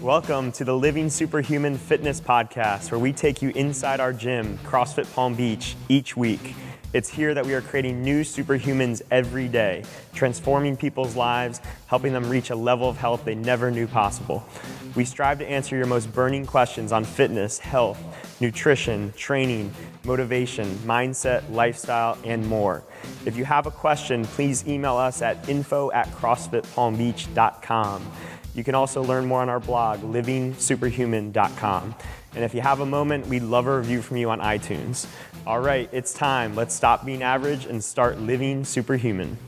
Welcome to the Living Superhuman Fitness Podcast, where we take you inside our gym, CrossFit Palm Beach, each week. It's here that we are creating new superhumans every day, transforming people's lives, helping them reach a level of health they never knew possible. We strive to answer your most burning questions on fitness, health, nutrition, training, motivation, mindset, lifestyle, and more. If you have a question, please email us at info@crossfitpalmbeach.com. You can also learn more on our blog, livingsuperhuman.com. And if you have a moment, we'd love a review from you on iTunes. All right, it's time. Let's stop being average and start living superhuman.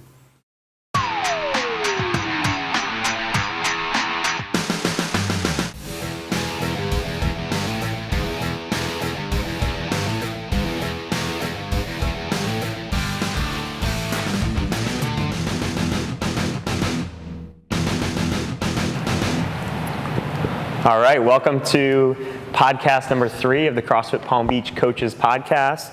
All right, welcome to podcast number 3 of the CrossFit Palm Beach Coaches Podcast.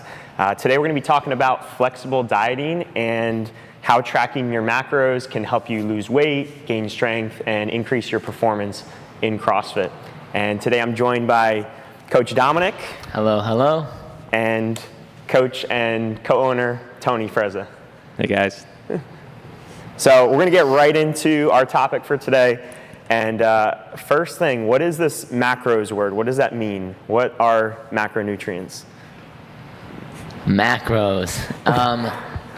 Today we're going to be talking about flexible dieting and how tracking your macros can help you lose weight, gain strength, and increase your performance in CrossFit. And today I'm joined by Coach Dominic. Hello, hello. And Coach and co-owner Tony Frezza. Hey guys. So we're going to get right into our topic for today. And first thing, what is this macros word? What does that mean? What are macronutrients? Macros.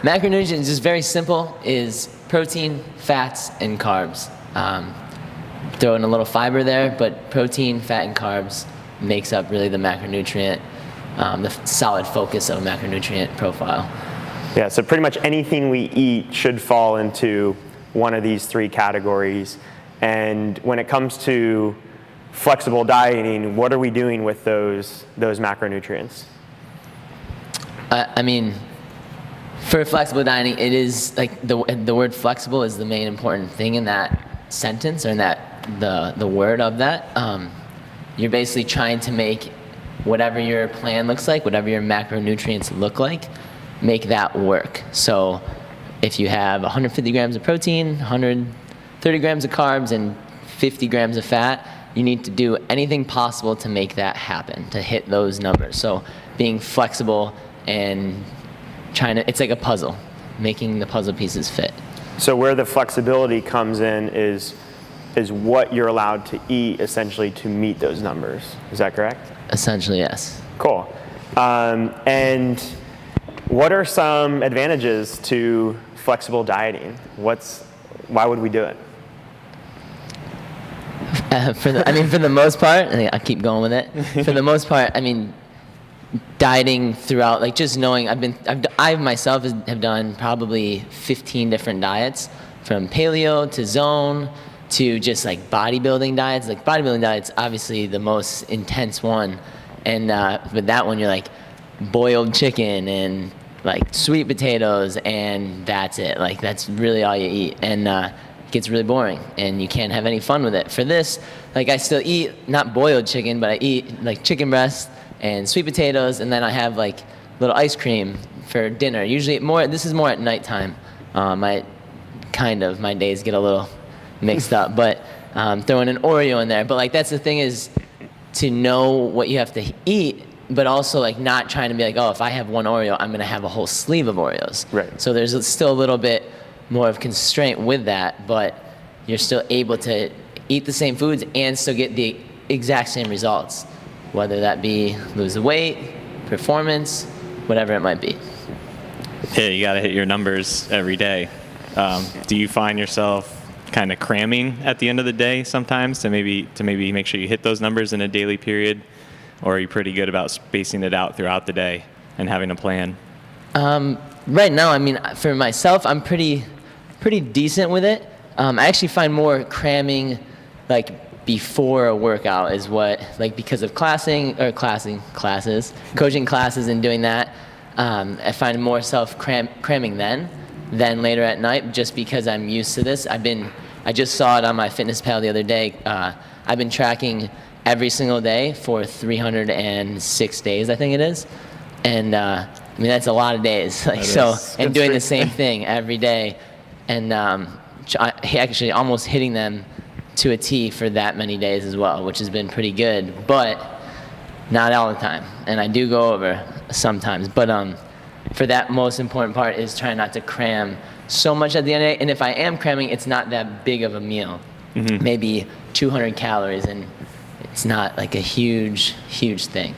Macronutrients is very simple, is protein, fats, and carbs. Throw in a little fiber there, but protein, fat, and carbs makes up really the macronutrient, the solid focus of a macronutrient profile. Yeah, so pretty much anything we eat should fall into one of these 3 categories. And when it comes to flexible dieting, what are we doing with those macronutrients? I mean, for flexible dieting, it is like the word flexible is the main important thing in that sentence, or in that the word of that. You're basically trying to make whatever your plan looks like, whatever your macronutrients look like, make that work. So if you have 150 grams of protein, 130 grams of carbs, and 50 grams of fat, you need to do anything possible to make that happen, to hit those numbers. So being flexible and it's like a puzzle, making the puzzle pieces fit. So where the flexibility comes in is what you're allowed to eat essentially to meet those numbers. Is that correct? Essentially, yes. Cool. And what are some advantages to flexible dieting? Why would we do it? For the most part, I keep going with it. For the most part, dieting throughout, like just knowing, I myself have done probably 15 different diets, from paleo to zone to just like bodybuilding diets. Like bodybuilding diets, obviously the most intense one, and with that one you're like boiled chicken and like sweet potatoes, and that's it. Like that's really all you eat, and it gets really boring, and you can't have any fun with it. For this, like I still eat not boiled chicken, but I eat like chicken breast and sweet potatoes, and then I have like little ice cream for dinner. Usually this is more at nighttime. My days get a little mixed up, but throwing an Oreo in there. But like that's the thing, is to know what you have to eat, but also like not trying to be like, oh, if I have one Oreo, I'm gonna have a whole sleeve of Oreos. Right. So there's still a little bit more of constraint with that, but you're still able to eat the same foods and still get the exact same results, whether that be lose the weight, performance, whatever it might be. Yeah, you got to hit your numbers every day. Do you find yourself kind of cramming at the end of the day sometimes to maybe make sure you hit those numbers in a daily period, or are you pretty good about spacing it out throughout the day and having a plan? Right now, for myself, I'm pretty decent with it. I actually find more cramming like before a workout is what, like because of coaching classes and doing that, I find more cramming than later at night, just because I'm used to this. I just saw it on my FitnessPal the other day. I've been tracking every single day for 306 days, I think it is. And that's a lot of days. And doing the same thing every day. And actually almost hitting them to a T for that many days as well, which has been pretty good, but not all the time. And I do go over sometimes, but for that most important part is trying not to cram so much at the end of the day. And if I am cramming, it's not that big of a meal, maybe 200 calories, and it's not like a huge thing.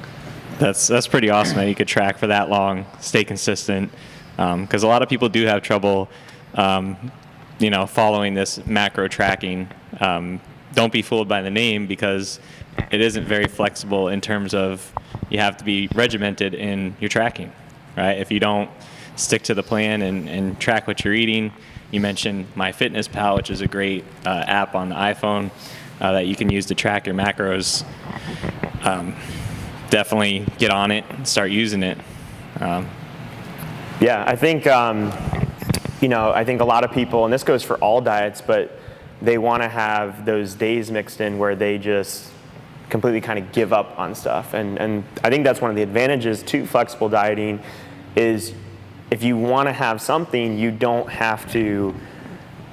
That's pretty awesome that you could track for that long, stay consistent, because a lot of people do have trouble, following this macro tracking. Don't be fooled by the name, because it isn't very flexible in terms of you have to be regimented in your tracking, right? If you don't stick to the plan and track what you're eating. You mentioned MyFitnessPal, which is a great app on the iPhone that you can use to track your macros. Definitely get on it and start using it. Yeah, I think, I think a lot of people, and this goes for all diets, but they want to have those days mixed in where they just completely kind of give up on stuff. And I think that's one of the advantages to flexible dieting is if you want to have something, you don't have to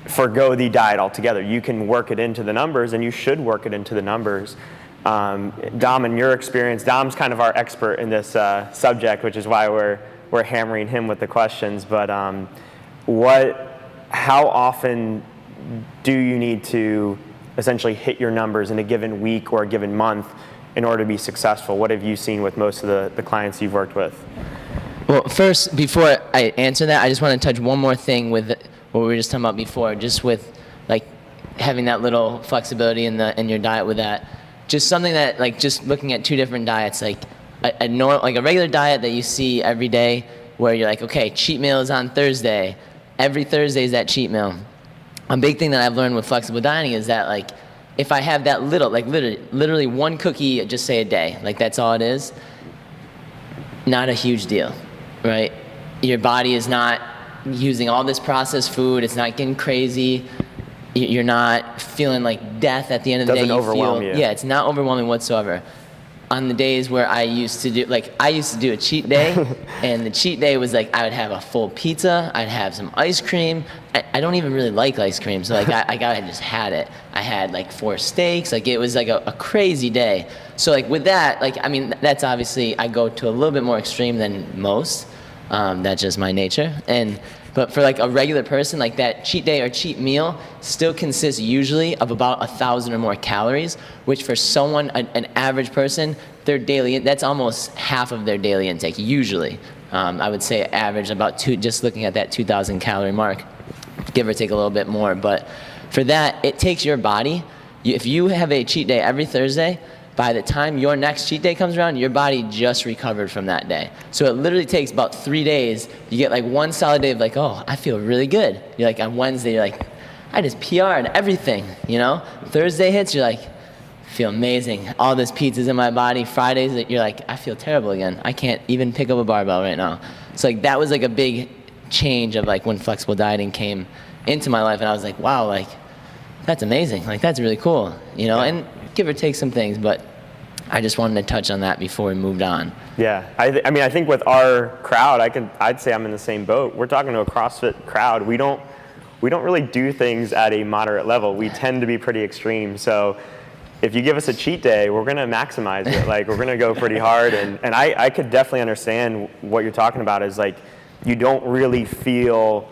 forgo the diet altogether. You can work it into the numbers, and you should work it into the numbers. Dom, in your experience, Dom's kind of our expert in this subject, which is why we're hammering him with the questions. But how often do you need to essentially hit your numbers in a given week or a given month in order to be successful? What have you seen with most of the clients you've worked with? Well, first, before I answer that, I just want to touch one more thing with what we were just talking about before, just with like having that little flexibility in your diet with that. Just something that, like, just looking at two different diets, like a regular diet that you see every day, where you're like, okay, cheat meal is on Thursday. Every Thursday is that cheat meal. A big thing that I've learned with flexible dieting is that, like, if I have that little, like literally one cookie, just say a day, like that's all it is, not a huge deal, right? Your body is not using all this processed food. It's not getting crazy. You're not feeling like death at the end of the day. Doesn't overwhelm you. Yeah, it's not overwhelming whatsoever. On the days where I used to do a cheat day, and the cheat day was like I would have a full pizza, I'd have some ice cream. I don't even really like ice cream, so like I just had it. I had like 4 steaks, like it was like a crazy day. So like with that, like I mean that's obviously I go to a little bit more extreme than most. That's just my nature. But for like a regular person, like that cheat day or cheat meal still consists usually of about 1,000 or more calories, which for someone, an average person, their daily, that's almost half of their daily intake, usually. I would say average about just looking at that 2,000 calorie mark, give or take a little bit more. But for that, it takes your body, if you have a cheat day every Thursday, by the time your next cheat day comes around, your body just recovered from that day. So it literally takes about 3 days. You get like one solid day of like, oh, I feel really good. You're like on Wednesday, you're like, I just PR'd everything, you know? Thursday hits, you're like, feel amazing. All this pizza's in my body. Fridays, you're like, I feel terrible again. I can't even pick up a barbell right now. So like that was like a big change of like when flexible dieting came into my life, and I was like, wow, like that's amazing. Like that's really cool, you know? And give or take some things, but I just wanted to touch on that before we moved on. Yeah, I mean, I think with our crowd, I'd say I'm in the same boat. We're talking to a CrossFit crowd. We don't really do things at a moderate level. We tend to be pretty extreme. So if you give us a cheat day, we're gonna maximize it. Like we're gonna go pretty hard. And I could definitely understand what you're talking about is like you don't really feel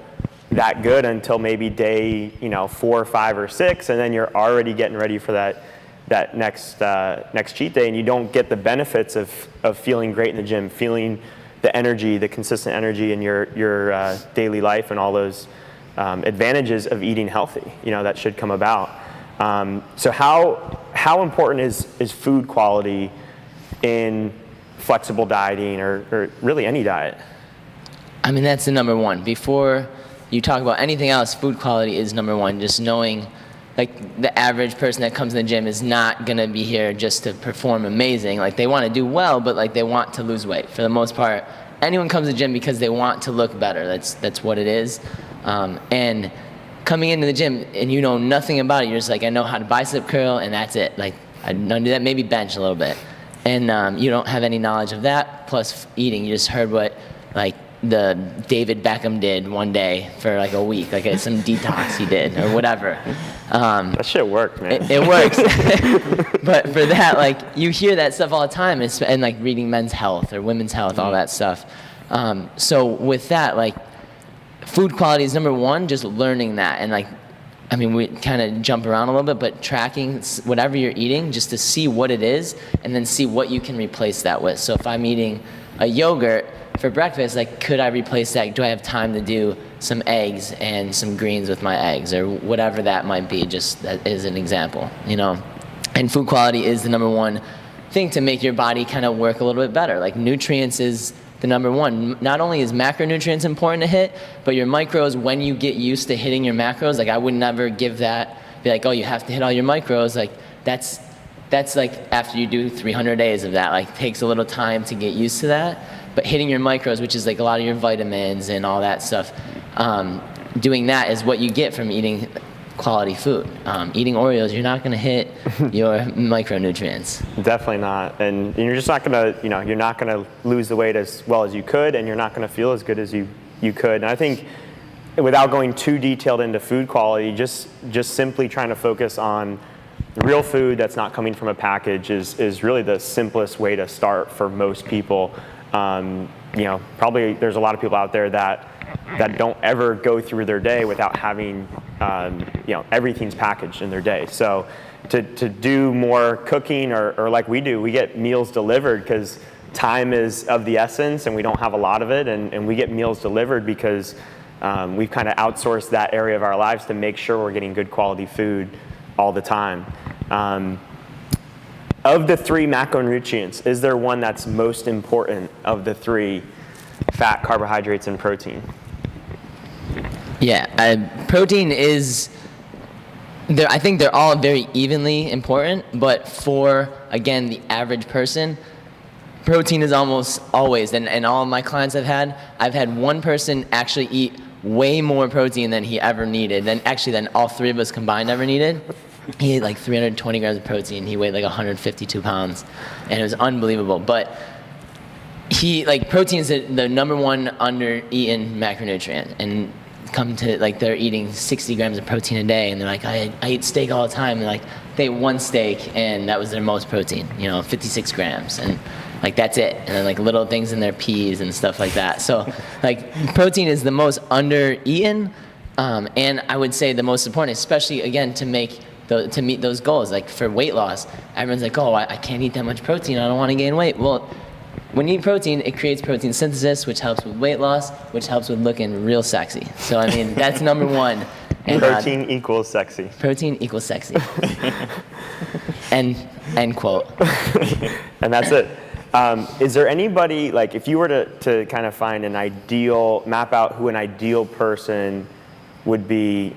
that good until maybe day 4, 5, or 6, and then you're already getting ready for that next cheat day, and you don't get the benefits of feeling great in the gym, feeling the energy, the consistent energy in your daily life, and all those advantages of eating healthy, that should come about. So how important is food quality in flexible dieting or really any diet? I mean, that's the number one. Before you talk about anything else, food quality is number one. Just knowing, like, the average person that comes in the gym is not going to be here just to perform amazing. Like, they want to do well, but, like, they want to lose weight. For the most part, anyone comes to the gym because they want to look better. That's what it is. And coming into the gym and you know nothing about it, you're just like, I know how to bicep curl, and that's it. Like, I don't do that, maybe bench a little bit. And you don't have any knowledge of that, plus eating. You just heard what, like, the David Beckham did one day for like a week, like some detox he did or whatever. That shit worked, man. It works. But for that, like, you hear that stuff all the time, and like reading Men's Health or Women's Health, all that stuff. So with that, like, food quality is number one, just learning that. And like, I mean, we kind of jump around a little bit, but tracking whatever you're eating just to see what it is and then see what you can replace that with. So if I'm eating a yogurt for breakfast, like, could I replace that? Do I have time to do some eggs and some greens with my eggs, or whatever that might be? Just that is an example, you know. And food quality is the number one thing to make your body kind of work a little bit better. Like, nutrients is the number one. Not only is macronutrients important to hit, but your micros, when you get used to hitting your macros, like, I would never give that, be like, oh, you have to hit all your micros. Like, that's like after you do 300 days of that, like, takes a little time to get used to that. But hitting your micros, which is like a lot of your vitamins and all that stuff, doing that is what you get from eating quality food. Eating Oreos, you're not going to hit your micronutrients. Definitely not. And you're just not going to, you know, you're not going to lose the weight as well as you could, and you're not going to feel as good as you could. And I think, without going too detailed into food quality, just simply trying to focus on real food that's not coming from a package is really the simplest way to start for most people. You know, probably there's a lot of people out there that don't ever go through their day without having, you know, everything's packaged in their day. So to do more cooking, or like we do, we get meals delivered because time is of the essence and we don't have a lot of it, and we get meals delivered because we've kind of outsourced that area of our lives to make sure we're getting good quality food all the time. Of the three macronutrients, is there one that's most important of the three: fat, carbohydrates, and protein? Yeah, protein is, I think they're all very evenly important, but for, again, the average person, protein is almost always, and all of my clients I've had one person actually eat way more protein than he ever needed, than all three of us combined ever needed. He ate like 320 grams of protein. He weighed like 152 pounds, and it was unbelievable. But protein is the number one under-eaten macronutrient, and come to, like, they're eating 60 grams of protein a day, and they're like, I eat steak all the time. And like, they ate one steak, and that was their most protein, 56 grams, and like, that's it. And then like little things in their peas and stuff like that. So like, protein is the most under-eaten, and I would say the most important, especially again to meet those goals. Like for weight loss, everyone's like, oh, I can't eat that much protein, I don't want to gain weight. Well, when you eat protein, it creates protein synthesis, which helps with weight loss, which helps with looking real sexy. So I mean, that's number one. And, protein equals sexy. Protein equals sexy. End quote. And that's it. Is there anybody, like, if you were to kind of find map out who an ideal person would be,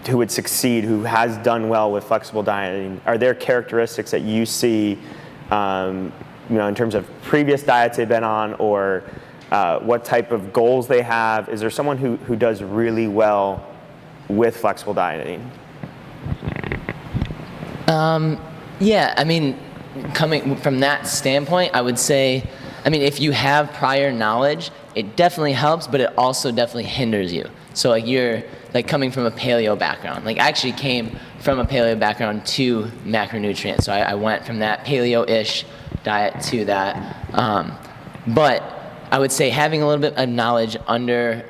who would succeed, who has done well with flexible dieting, are there characteristics that you see, in terms of previous diets they've been on, or what type of goals they have? Is there someone who does really well with flexible dieting? Yeah, I mean, coming from that standpoint, I would say, if you have prior knowledge, it definitely helps, but it also definitely hinders you. So like, you're like coming from a paleo background. Like, I actually came from a paleo background to macronutrients. So I went from that paleo-ish diet to that. But I would say having a little bit of knowledge under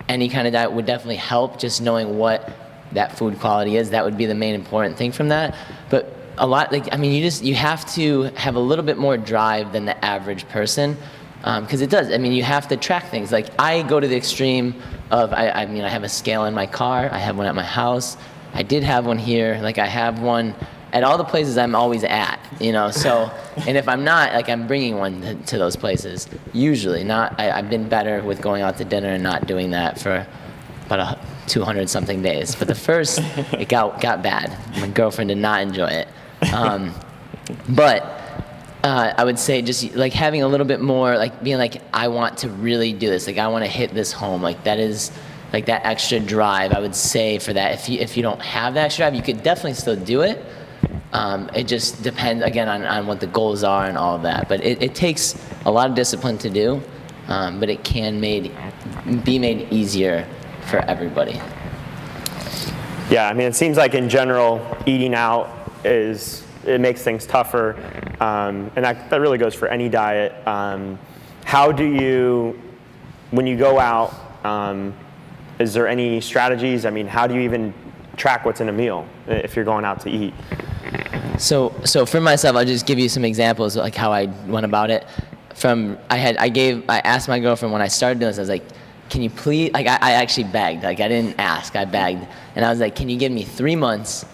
any kind of diet would definitely help, just knowing what that food quality is. That would be the main important thing from that. But a lot, you have to have a little bit more drive than the average person, because it does. You have to track things. Like, I go to the extreme of, I have a scale in my car. I have one at my house. I did have one here. Like, I have one at all the places I'm always at, so, and if I'm not, like, I'm bringing one to those places. Usually not. I've been better with going out to dinner and not doing that for about 200 something days. But the first, it got bad. My girlfriend did not enjoy it. But I would say just like having a little bit more, like being like, I want to really do this. Like, I want to hit this home. Like, that is like that extra drive, I would say, for that. If you don't have that extra drive, you could definitely still do it. It just depends, again, on what the goals are and all of that. But it takes a lot of discipline to do. but it can be made easier for everybody. Yeah, I mean, it seems like in general, eating out it makes things tougher, and that really goes for any diet. How do you, when you go out, is there any strategies? I mean, how do you even track what's in a meal if you're going out to eat? So for myself, I'll just give you some examples of like how I went about it. I asked my girlfriend when I started doing this, I was like, can you please, like I actually begged, like I didn't ask, I begged. And I was like, can you give me 3 months?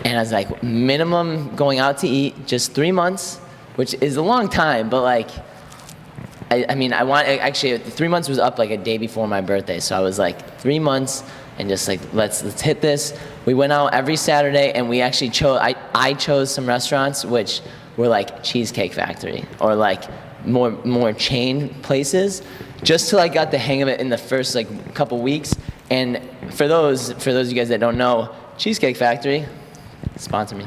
And I was like, minimum going out to eat, just 3 months, which is a long time, but like, actually 3 months was up like a day before my birthday. So I was like 3 months and just like, let's hit this. We went out every Saturday and we actually I chose some restaurants which were like Cheesecake Factory or like more chain places, just till I got the hang of it in the first like couple weeks. And for those of you guys that don't know, Cheesecake Factory, sponsor me.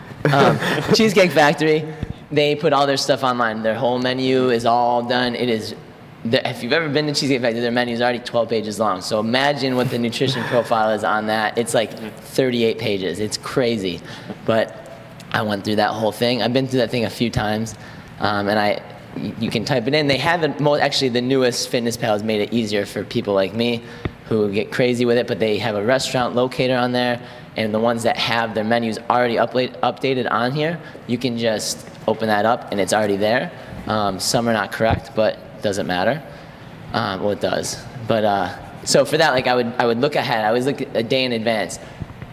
Cheesecake Factory, they put all their stuff online. Their whole menu is all done. If you've ever been to Cheesecake Factory, their menu is already 12 pages long. So imagine what the nutrition profile is on that. It's like 38 pages. It's crazy. But I went through that whole thing. I've been through that thing a few times, and you can type it in. They haven't, actually the newest Fitness Pal has made it easier for people like me who get crazy with it, but they have a restaurant locator on there, and the ones that have their menus already updated on here, you can just open that up and it's already there. Some are not correct, but it doesn't matter. Well, it does. But so for that, like I would look ahead. I always look a day in advance.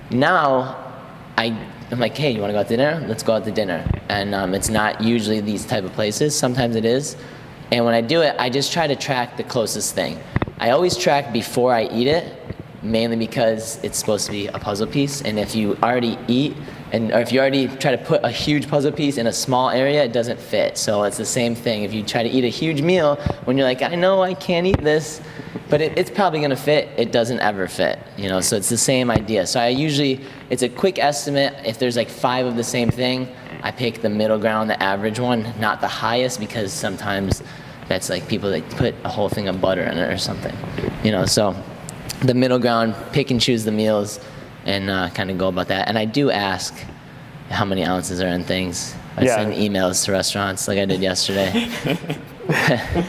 Now, I'm like, hey, you want to go out to dinner? Let's go out to dinner. And it's not usually these type of places. Sometimes it is. And when I do it, I just try to track the closest thing. I always track before I eat it, mainly because it's supposed to be a puzzle piece. And if you already eat, or if you already try to put a huge puzzle piece in a small area, it doesn't fit. So it's the same thing. If you try to eat a huge meal, when you're like, I know I can't eat this, but it's probably going to fit, it doesn't ever fit. So it's the same idea. So it's a quick estimate. If there's like 5 of the same thing, I pick the middle ground, the average one, not the highest, because sometimes that's like people that put a whole thing of butter in it or something. So the middle ground, pick and choose the meals, and kind of go about that. And I do ask how many ounces are in things. I send emails to restaurants like I did yesterday.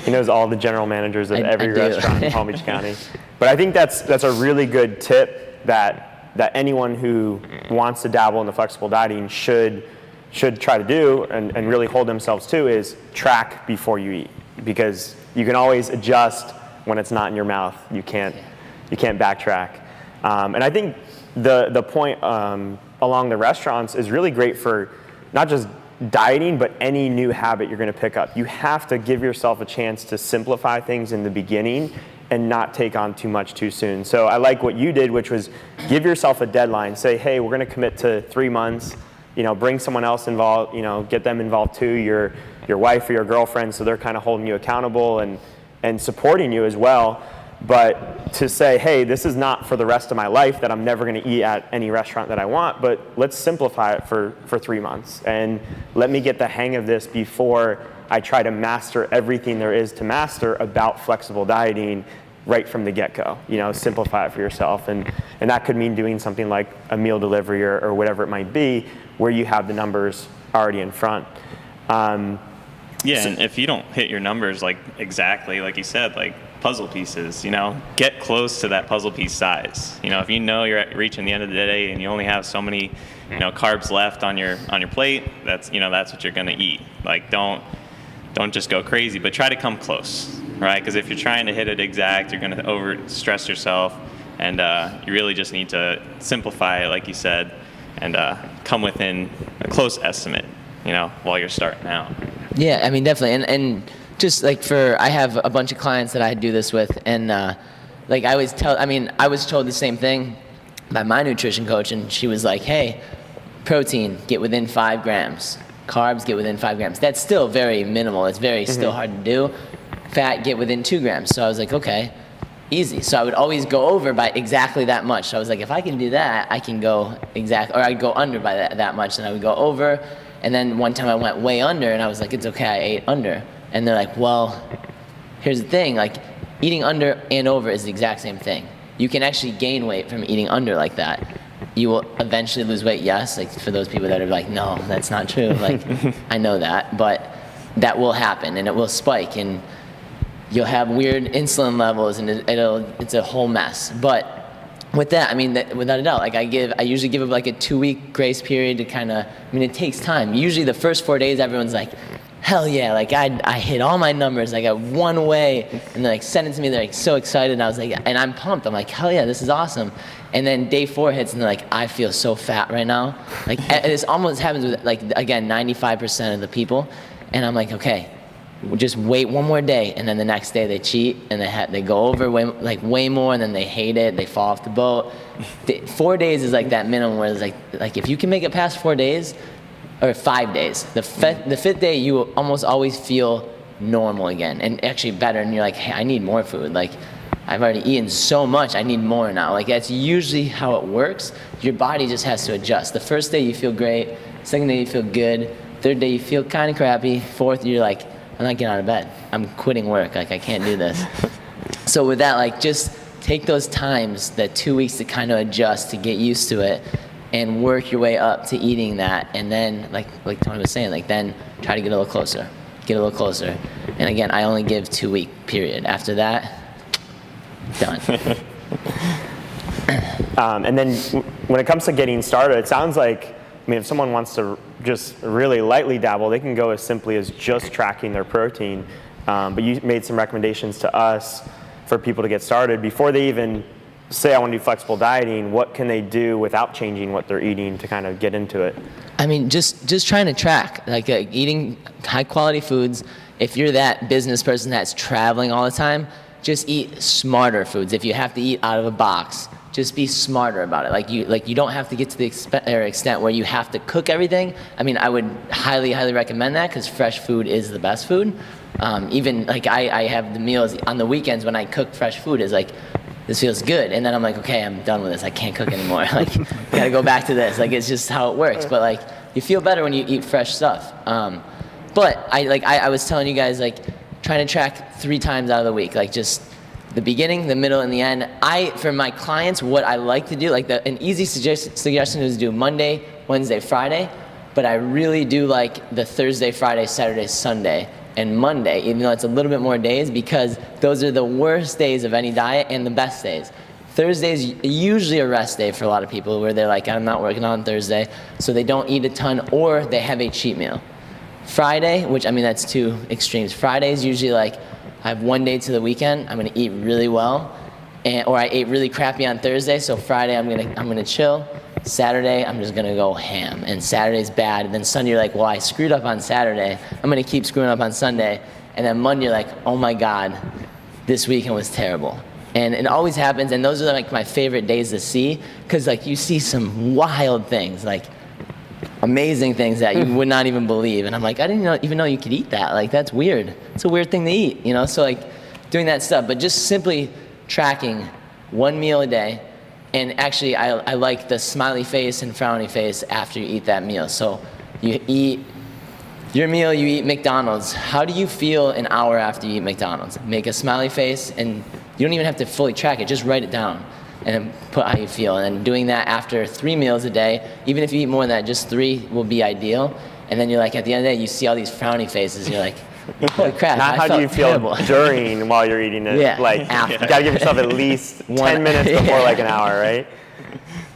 He knows all the general managers of every restaurant in Palm Beach County. But I think that's a really good tip that anyone who wants to dabble in the flexible dieting should try to do and really hold themselves to is track before you eat, because you can always adjust when it's not in your mouth. You can't backtrack. And I think the point along the restaurants is really great for not just dieting, but any new habit you're going to pick up. You have to give yourself a chance to simplify things in the beginning and not take on too much too soon. So I like what you did, which was give yourself a deadline. Say, hey, we're going to commit to 3 months. Bring someone else involved. Get them involved too. Your wife or your girlfriend, so they're kind of holding you accountable and supporting you as well. But to say, hey, this is not for the rest of my life, that I'm never going to eat at any restaurant that I want, but let's simplify it for 3 months. And let me get the hang of this before I try to master everything there is to master about flexible dieting right from the get-go. Simplify it for yourself. And that could mean doing something like a meal delivery or whatever it might be, where you have the numbers already in front. And if you don't hit your numbers like exactly, like you said, like puzzle pieces, get close to that puzzle piece size. If you're reaching the end of the day and you only have so many, carbs left on your plate, that's what you're gonna eat. Like don't just go crazy, but try to come close, right? Because if you're trying to hit it exact, you're gonna over stress yourself, and you really just need to simplify it, like you said, and come within a close estimate, while you're starting out. Yeah, I mean, definitely. And just like I have a bunch of clients that I do this with, and like I was told the same thing by my nutrition coach, and she was like, hey, protein, get within 5 grams. Carbs, get within 5 grams. That's still very minimal. It's still hard to do. Fat, get within 2 grams. So I was like, okay, easy. So I would always go over by exactly that much. So I was like, if I can do that, I can go or I'd go under by that much, and I would go over. And then one time I went way under, and I was like, it's okay, I ate under. And they're like, well, here's the thing, like eating under and over is the exact same thing. You can actually gain weight from eating under like that. You will eventually lose weight, yes, like for those people that are like, no, that's not true. Like, I know that, but that will happen and it will spike and you'll have weird insulin levels and it's a whole mess. But with that, I mean, without a doubt, like I usually give it like a 2-week grace period to kind of, I mean, it takes time. Usually the first 4 days, everyone's like, hell yeah, like I hit all my numbers, I got one way, and they're like, send it to me, they're like so excited, and I was like, and I'm pumped, I'm like, hell yeah, this is awesome. And then day 4 hits, and they're like, I feel so fat right now. Like, this almost happens with, like, again, 95% of the people, and I'm like, okay, we'll just wait one more day, and then the next day they cheat, and they go over way more, and then they hate it, they fall off the boat. 4 days is like that minimum where it's like if you can make it past 4 days, or 5 days, the fifth day you will almost always feel normal again, and actually better, and you're like, hey, I need more food. Like, I've already eaten so much, I need more now. Like, that's usually how it works. Your body just has to adjust. The first day you feel great, second day you feel good, third day you feel kind of crappy, fourth you're like, I'm not getting out of bed. I'm quitting work. Like, I can't do this. So with that, like, just take those times, that 2 weeks to kind of adjust, to get used to it, and work your way up to eating that. And then, like Tony was saying, like, then try to get a little closer. Get a little closer. And again, I only give 2-week period. After that, done. And then when it comes to getting started, it sounds like, I mean, if someone wants to just really lightly dabble, they can go as simply as just tracking their protein. But you made some recommendations to us for people to get started. Before they even say, I want to do flexible dieting, what can they do without changing what they're eating to kind of get into it? I mean, just trying to track, like eating high quality foods. If you're that business person that's traveling all the time, just eat smarter foods. If you have to eat out of a box, just be smarter about it. Like you don't have to get to the extent where you have to cook everything. I mean, I would highly, highly recommend that, because fresh food is the best food. Even like I have the meals on the weekends when I cook fresh food, is like, this feels good, and then I'm like, okay, I'm done with this. I can't cook anymore. Like, gotta go back to this. Like, it's just how it works. But like, you feel better when you eat fresh stuff. But I was telling you guys, like, trying to track 3 times out of the week, like just the beginning, the middle, and the end. For my clients, what I like to do, like an easy suggestion is do Monday, Wednesday, Friday, but I really do like the Thursday, Friday, Saturday, Sunday, and Monday, even though it's a little bit more days, because those are the worst days of any diet and the best days. Thursday is usually a rest day for a lot of people, where they're like, I'm not working on Thursday, so they don't eat a ton, or they have a cheat meal. Friday, which, I mean, that's 2 extremes. Friday is usually like, I have 1 day to the weekend, I'm gonna eat really well, or I ate really crappy on Thursday, so Friday I'm gonna chill. Saturday, I'm just gonna go ham, and Saturday's bad, and then Sunday you're like, well, I screwed up on Saturday, I'm gonna keep screwing up on Sunday, and then Monday you're like, oh my God, this weekend was terrible. And it always happens, and those are like my favorite days to see, because like you see some wild things, like amazing things that you would not even believe, and I'm like, I didn't even know you could eat that. Like, that's weird. It's a weird thing to eat, you know? So like doing that stuff, but just simply tracking 1 meal a day. And actually, I like the smiley face and frowny face after you eat that meal. So you eat your meal, you eat McDonald's. How do you feel an hour after you eat McDonald's? Make a smiley face, and you don't even have to fully track it. Just write it down and then put how you feel. And then doing that after 3 meals a day, even if you eat more than that, just 3 will be ideal. And then you're like, at the end of the day, you see all these frowny faces. You're like, holy crap, Not how do you feel terrible. during while you're eating it. Yeah, like, after. you gotta give yourself at least 10 minutes before like an hour, right?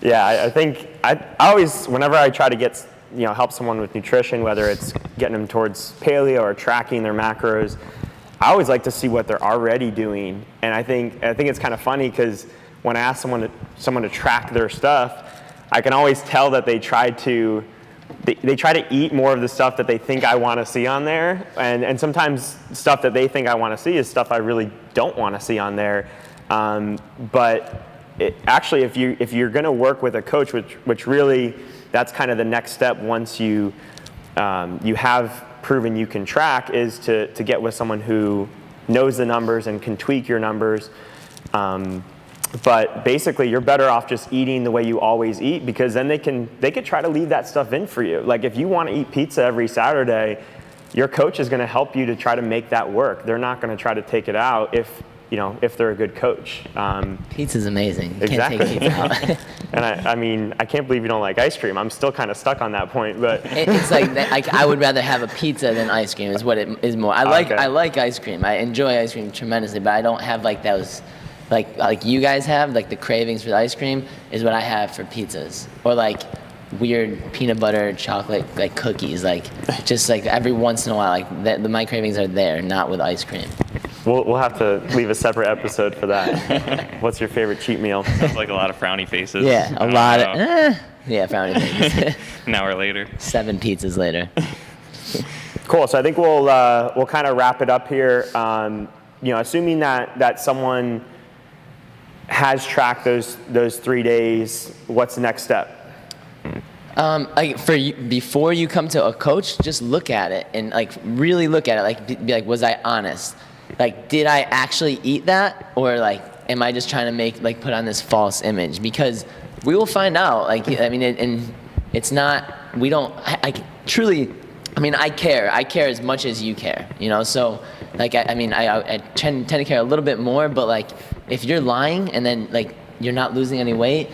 Yeah, I think I always, whenever I try to get, help someone with nutrition, whether it's getting them towards paleo or tracking their macros, I always like to see what they're already doing. And I think it's kind of funny, because when I ask someone to track their stuff, I can always tell that they try to eat more of the stuff that they think I want to see on there, and sometimes stuff that they think I want to see is stuff I really don't want to see on there. But actually, if you're going to work with a coach, which really, that's kind of the next step once you have proven you can track, is to get with someone who knows the numbers and can tweak your numbers. But basically, you're better off just eating the way you always eat, because then they could try to leave that stuff in for you. Like, if you want to eat pizza every Saturday, your coach is going to help you to try to make that work. They're not going to try to take it out if they're a good coach. Pizza's amazing. You exactly. Can't take pizza out. And I mean, I can't believe you don't like ice cream. I'm still kind of stuck on that point, but It's like I would rather have a pizza than ice cream is what it is more. I like ice cream. I enjoy ice cream tremendously, but I don't have like those like you guys have, like the cravings for the ice cream is what I have for pizzas. Or like weird peanut butter chocolate like cookies, like just like every once in a while, like my cravings are there, not with ice cream. We'll have to leave a separate episode for that. What's your favorite cheat meal? Sounds like a lot of frowny faces. Yeah, a lot of frowny faces. An hour later. 7 pizzas later. Cool. So I think we'll kind of wrap it up here. Assuming that someone has tracked those 3 days, what's the next step? Like for you, before you come to a coach, just look at it and like really look at it. Like be like, was I honest? Like, did I actually eat that, or like, am I just trying to put on this false image? Because we will find out. Like, I mean, and it's not. We don't. I truly. I mean, I care. I care as much as you care. So like, I tend to care a little bit more. But like, if you're lying and then like you're not losing any weight,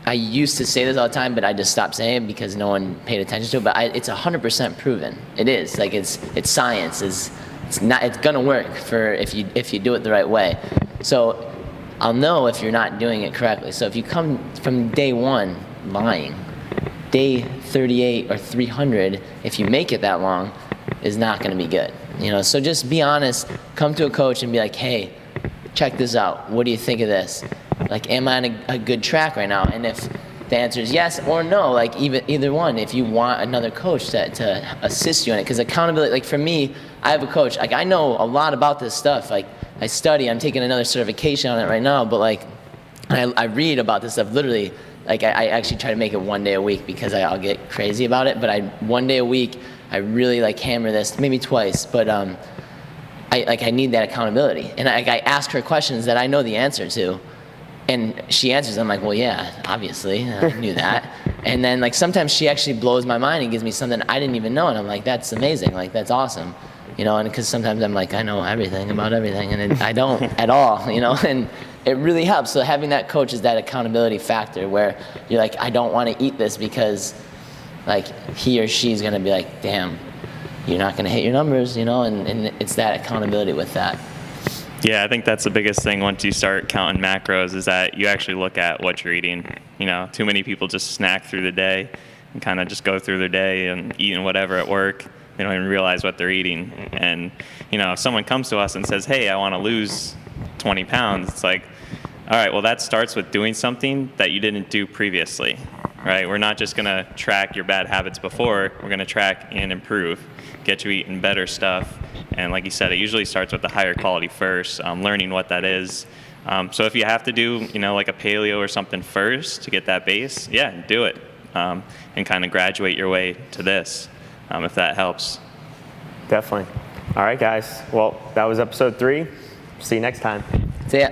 I used to say this all the time, but I just stopped saying it because no one paid attention to it. But it's 100% proven. It is like it's science. It's gonna work for if you do it the right way. So I'll know if you're not doing it correctly. So if you come from day 1 lying, day 38 or 300, if you make it that long, is not gonna be good. So just be honest. Come to a coach and be like, hey, check this out. What do you think of this? Like, am I on a good track right now? And if the answer is yes or no, like either one, if you want another coach to assist you in it. Because accountability, like for me, I have a coach. Like I know a lot about this stuff. Like I study, I'm taking another certification on it right now. But like I read about this stuff literally. Like I actually try to make it 1 day a week because I'll get crazy about it. But 1 day a week, I really like hammer this, maybe twice. But I need that accountability. And I ask her questions that I know the answer to. And she answers, I'm like, well, yeah, obviously, I knew that. And then, like, sometimes she actually blows my mind and gives me something I didn't even know. And I'm like, that's amazing. Like, that's awesome. And because sometimes I'm like, I know everything about everything. And I don't at all, And it really helps. So having that coach is that accountability factor where you're like, I don't want to eat this because, like, he or she's going to be like, damn, you're not going to hit your numbers, And it's that accountability with that. Yeah, I think that's the biggest thing once you start counting macros is that you actually look at what you're eating. Too many people just snack through the day and kind of just go through their day and eating whatever at work. They don't even realize what they're eating. And, if someone comes to us and says, hey, I want to lose 20 pounds, it's like, all right, well, that starts with doing something that you didn't do previously, right? We're not just going to track your bad habits before. We're going to track and improve, get you eating better stuff. And like you said, it usually starts with the higher quality first, learning what that is. So if you have to do, like a paleo or something first to get that base, yeah, do it. And kind of graduate your way to this, if that helps. Definitely. All right, guys. Well, that was episode 3. See you next time. See ya.